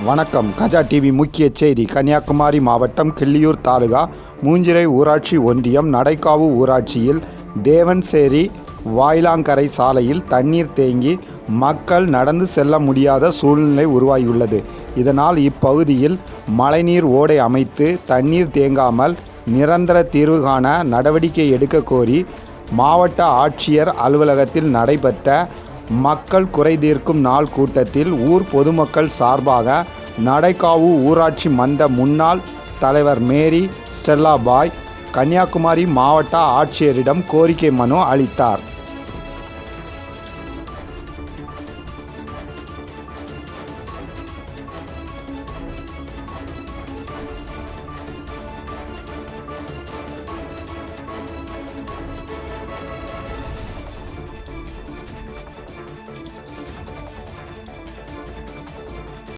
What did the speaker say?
வணக்கம். கஜா டிவி முக்கிய செய்தி. கன்னியாகுமரி மாவட்டம் கிள்ளியூர் தாலுகா மூஞ்சிரை ஊராட்சி ஒன்றியம் நடைக்காவு ஊராட்சியில் தேவன்சேரி வாயிலாங்கரை சாலையில் தண்ணீர் தேங்கி மக்கள் நடந்து செல்ல முடியாத சூழ்நிலை உருவாகியுள்ளது. இதனால் இப்பகுதியில் மழைநீர் ஓடை அமைத்து தண்ணீர் தேங்காமல் நிரந்தர தீர்வு காண நடவடிக்கை எடுக்க கோரி மாவட்ட ஆட்சியர் அலுவலகத்தில் நடைபெற்ற மக்கள் குறை தீர்க்கும் நாள் கூட்டத்தில் ஊர் பொதுமக்கள் சார்பாக நடைக்காவு ஊராட்சி மன்ற முன்னாள் தலைவர் மேரி ஸ்டெல்லா பாய் கன்னியாகுமரி மாவட்ட ஆட்சியரிடம் கோரிக்கை மனு அளித்தார்.